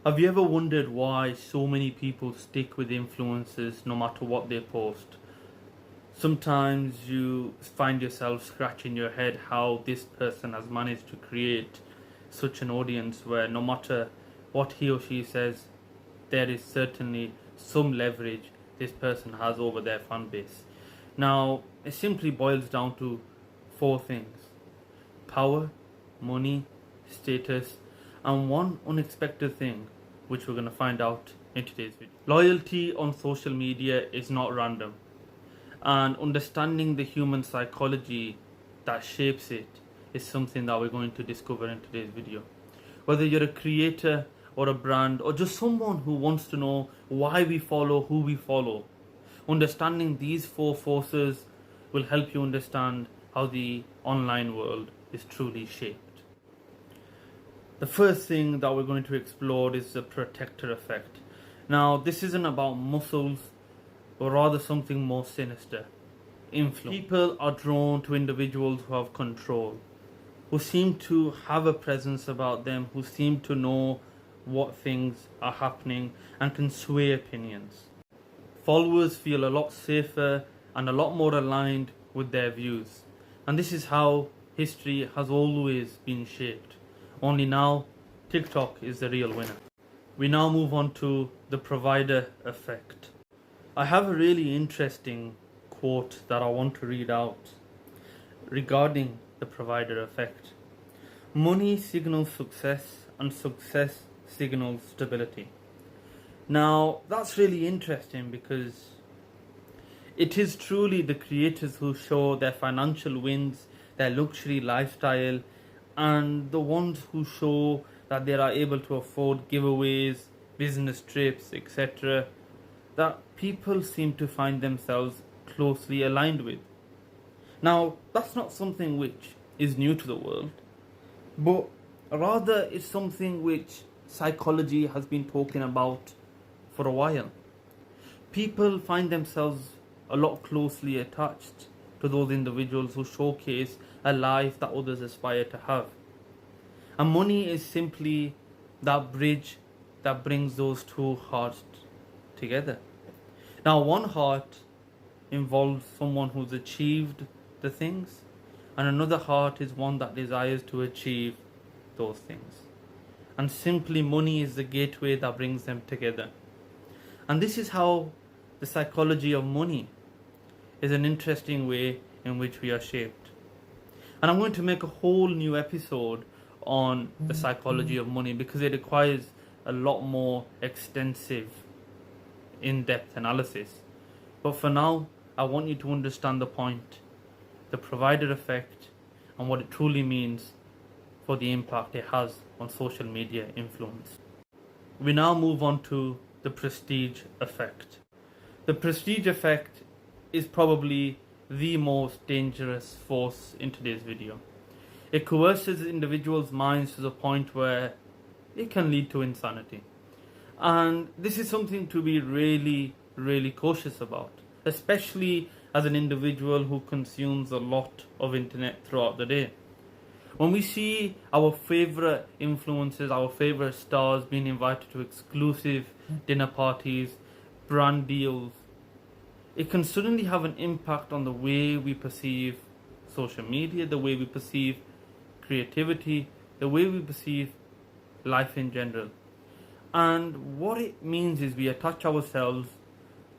Have you ever wondered why so many people stick with influencers no matter what they post? Sometimes you find yourself scratching your head how this person has managed to create such an audience where no matter what he or she says, there is certainly some leverage this person has over their fan base. Now, it simply boils down to four things: power, money, status, and one unexpected thing, which we're going to find out in today's video. Loyalty on social media is not random, and understanding the human psychology that shapes it is something that we're going to discover in today's video. Whether you're a creator or a brand or just someone who wants to know why we follow who we follow, understanding these four forces will help you understand how the online world is truly shaped. The first thing that we're going to explore is the protector effect. Now, this isn't about muscles, but rather something more sinister: influence. People are drawn to individuals who have control, who seem to have a presence about them, who seem to know what things are happening and can sway opinions. Followers feel a lot safer and a lot more aligned with their views. And this is how history has always been shaped. Only now, TikTok is the real winner. We now move on to the provider effect. I have a really interesting quote that I want to read out regarding the provider effect. Money signals success, and success signals stability. Now, that's really interesting because it is truly the creators who show their financial wins, their luxury lifestyle, and the ones who show that they are able to afford giveaways, business trips, etc., that people seem to find themselves closely aligned with. Now, that's not something which is new to the world, but rather it's something which psychology has been talking about for a while. People find themselves a lot closely attached to those individuals who showcase a life that others aspire to have. And money is simply that bridge that brings those two hearts together. Now, one heart involves someone who's achieved the things, and another heart is one that desires to achieve those things. And simply money is the gateway that brings them together. And this is how the psychology of money is an interesting way in which we are shaped. And I'm going to make a whole new episode on the psychology of money because it requires a lot more extensive, in-depth analysis. But for now, I want you to understand the point, the provider effect, and what it truly means for the impact it has on social media influence. We now move on to the prestige effect. The prestige effect is probably the most dangerous force in today's video. It coerces individuals' minds to the point where it can lead to insanity. And this is something to be really, really cautious about, especially as an individual who consumes a lot of internet throughout the day. When we see our favorite influencers, our favorite stars being invited to exclusive dinner parties, brand deals, it can suddenly have an impact on the way we perceive social media, the way we perceive creativity, the way we perceive life in general. And what it means is we attach ourselves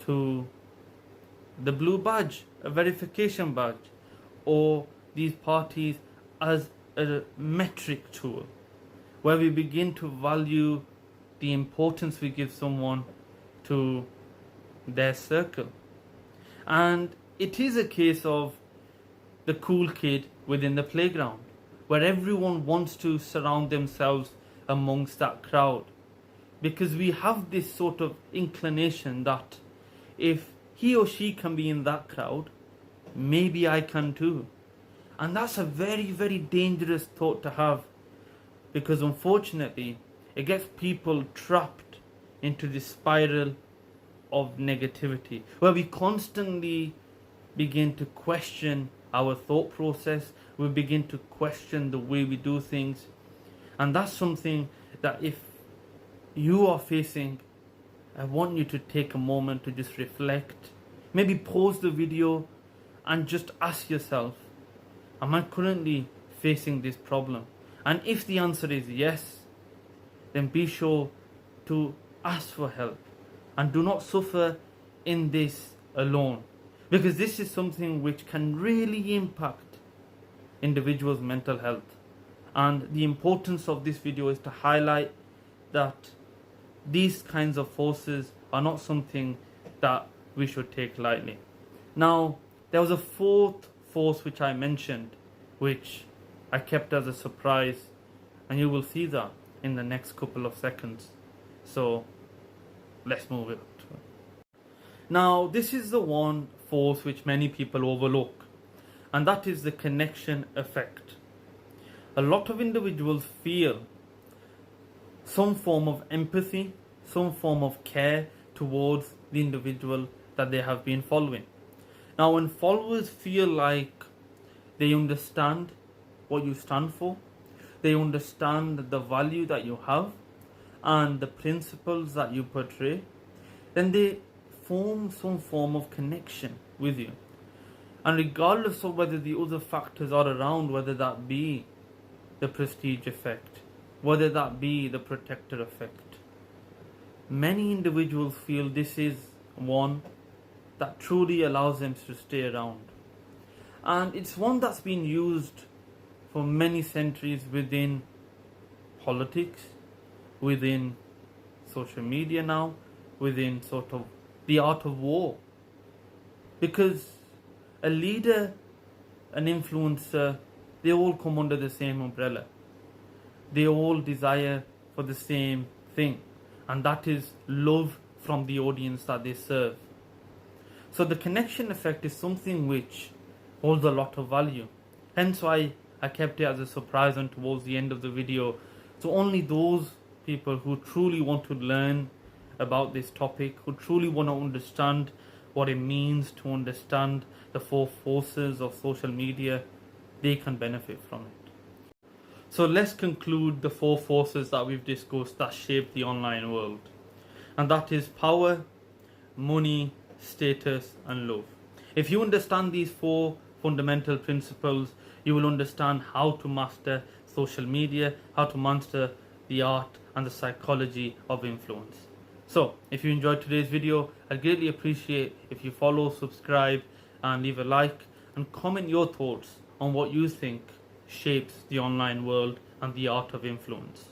to the blue badge, a verification badge, or these parties as a metric tool, where we begin to value the importance we give someone to their circle. And it is a case of the cool kid within the playground, where everyone wants to surround themselves amongst that crowd, because we have this sort of inclination that if he or she can be in that crowd, maybe I can too. And that's a very, very dangerous thought to have, because unfortunately it gets people trapped into this spiral of negativity, where we constantly begin to question our thought process, we begin to question the way we do things. And that's something that if you are facing, I want you to take a moment to just reflect. Maybe pause the video and just ask yourself, am I currently facing this problem? And if the answer is yes, then be sure to ask for help and do not suffer in this alone, because this is something which can really impact individuals' mental health. And the importance of this video is to highlight that these kinds of forces are not something that we should take lightly. Now, there was a fourth force which I mentioned, which I kept as a surprise, and you will see that in the next couple of seconds. So let's move it. Now, this is the one force which many people overlook, and that is the connection effect. A lot of individuals feel some form of empathy, some form of care towards the individual that they have been following. Now, when followers feel like they understand what you stand for, they understand the value that you have and the principles that you portray, then they form some form of connection with you. And regardless of whether the other factors are around, whether that be the prestige effect, whether that be the protector effect, many individuals feel this is one that truly allows them to stay around. And it's one that's been used for many centuries within politics, within social media now, within sort of the art of war. Because a leader, an influencer, they all come under the same umbrella. They all desire for the same thing, and that is love from the audience that they serve. So the connection effect is something which holds a lot of value. Hence why I kept it as a surprise and towards the end of the video. So only those people who truly want to learn about this topic, who truly want to understand what it means to understand the four forces of social media, they can benefit from it. So let's conclude the four forces that we've discussed that shape the online world. And that is power, money, status, and love. If you understand these four fundamental principles, you will understand how to master social media, how to master the art and the psychology of influence. So, if you enjoyed today's video, I'd greatly appreciate if you follow, subscribe, and leave a like, and comment your thoughts on what you think shapes the online world and the art of influence.